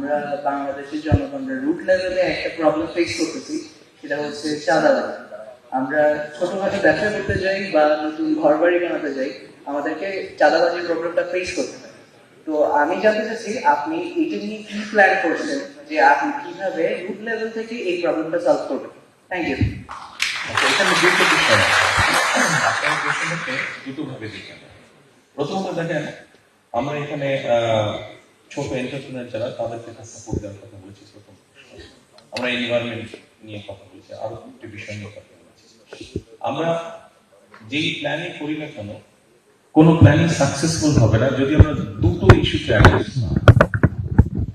আমরা বাংলাদেশের জনগণরা রুট লেভেলে একটা প্রবলেম ফেস করতেছি, সেটা হচ্ছে চাঁদাবাজি। আমরা ছোটখাটো ব্যবসা করতে যাই বা নতুন ঘর বাড়ি বানাতে যাই, আমাদেরকে চাঁদাবাজির প্রবলেমটা ফেস করতে হয়। তো আমি জানতে চাচ্ছি আপনি এটা নিয়ে কি প্ল্যান করছেন, যে আপনি কিভাবে রুট লেভেল থেকে এই প্রবলেমটা সলভ করবেন। Thank you. এখানে দুটো বিষয় আছে। আপনার প্রশ্নটাকে দুটো ভাবে দেখেন। প্রথমত দেখেন, আমরা এখানে ছোট এন্টারপ্রেনার যারা, তাদেরকে সাপোর্ট দেওয়ার কথা বলেছি। প্রথম আমরা এনভায়রনমেন্ট নিয়ে কথা বলেছি, আরো দুটি বিষয় নিয়ে কথা বলেছি। আমরা যেই প্ল্যানিং করি না কেন, কোনো প্ল্যানিং সাকসেসফুল হবে না যদি আমরা দুটো ইস্যুতে অ্যাড্রেস না।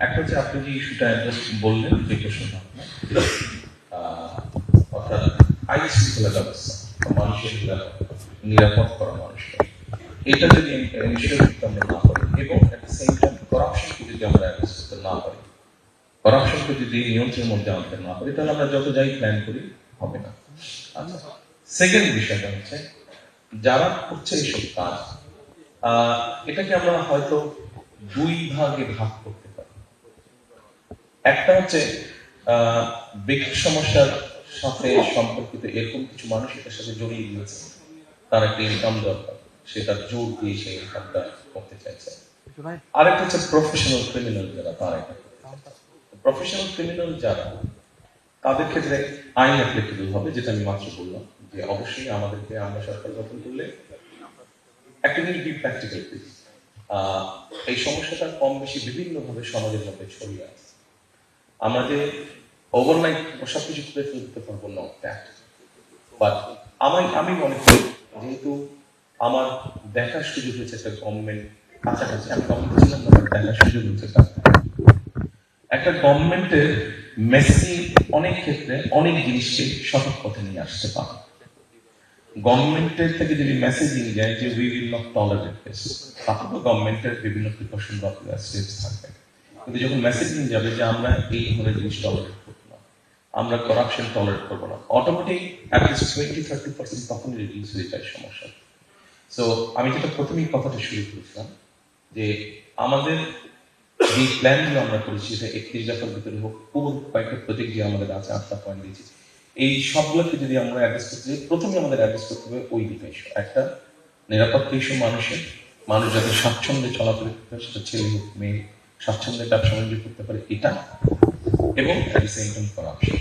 একটা হচ্ছে আপনি যে ইস্যুটা অ্যাড্রেস বললেন, যে প্রশ্নটা অর্থাৎ আইন শৃঙ্খলা ব্যবস্থা, মানুষের নিরাপদ করা মানুষকে, এটা যদি এনশিওর করতে আমরা না পারি, এবং এট দ্য সেম টাইম করাপশনকে যদি আমরা অ্যাড্রেস করতে না পারি, করাপশনকে যদি নিয়ন্ত্রণের মধ্যে আনতে না পারি, তাহলে আমরা যত যাই প্ল্যান করি হবে না। আচ্ছা, সেকেন্ড বিষয়টা হচ্ছে যারা করছে এইসব কাজ, এটাকে আমরা হয়তো দুই ভাগে ভাগ করতে পারি। একটা হচ্ছে ব্যক্তি সমস্যার সাথে সম্পর্কিত এরকম কিছু মানুষ এটার সাথে জড়িয়ে গিয়েছে, তার একটা ইনকাম দরকার, সে তার জোর দিয়ে সেই ইনকামটা করতে চাইছে। আরেকটা হচ্ছে প্রফেশনাল ক্রিমিনাল যারা, তারা এটা করতে চাইছে। প্রফেশনাল ক্রিমিনাল যারা, তাদের ক্ষেত্রে আইন অ্যাপ্লিকেবল হবে, যেটা আমি মাত্র বললাম, যে অবশ্যই আমাদেরকে, আমরা সরকার গঠন করলে একটা জিনিস বি প্র্যাকটিক্যাল, এই সমস্যাটা কম বেশি বিভিন্ন ভাবে সমাজের মধ্যে ছড়িয়ে আছে। আমাদের ওভারনাইট সবকিছু করে ফেলতে পারবো না, বাট আমি মনে করি, যেহেতু আমার দেখার সুযোগ হয়েছে একটা গভর্নমেন্ট কাছাকাছি, আমি গভর্নমেন্ট ছিলাম না, দেখার সুযোগ হয়েছে একটা গভর্নমেন্টের মেসেজিং অনেক ক্ষেত্রে অনেক জিনিসকে সঠিক পথে নিয়ে আসতে পারে। গভর্নমেন্টের থেকে যদি মেসেজিং যায় যে we will not tolerate this, তাহলে গভর্নমেন্টের বিভিন্ন প্রিকশন বা স্টেপস থাকবে। কিন্তু যখন মেসেজিং যাবে যে আমরা এই ধরনের জিনিস টলারেট করবো না, আমরা করাপশন টলারেট করবো না, অটোমেটিক অ্যাটলিস্ট 20-30% তখন রিডিউস হয়ে যায় সমস্যা। সো আমি যেটা প্রথমেই কথাটা শুরু করেছিলাম, যে আমাদের যে প্ল্যানগুলো আমরা করেছি, সেটা 31 দফার ভিতরে হোক, পুরো কয়েকটা প্রজেক্ট যে আমাদের আছে, 8টা পয়েন্ট দিয়েছি, এই সবগুলোকে যদি আমরা অ্যাড্রেস করতে চাই, প্রথমে আমাদের অ্যাড্রেস করতে হবে ওই দুটো ইস্যু। একটা নিরাপত্তা ইস্যু, মানুষ যাতে স্বাচ্ছন্দ্যে চলাফেরা করতে পারে, সেটা ছেলে হোক মেয়ে, স্বাচ্ছন্দ্যে ব্যবসা বাণিজ্য করতে পারে, এটা, এবং at the same time corruption.